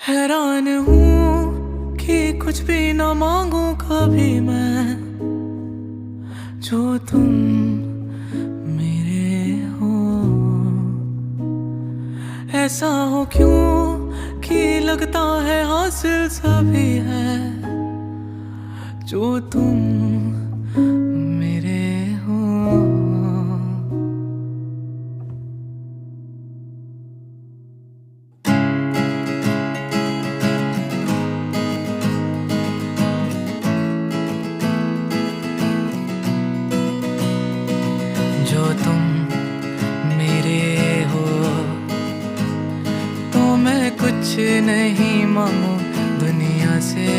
हैरान हूँ कि कुछ भी ना मांगू कभी मैं, जो तुम मेरे हो। ऐसा हो क्यों कि लगता है हासिल सभी है, जो तुम मेरे हो। जो तुम मेरे हो, तो मैं कुछ नहीं मांगू दुनिया से।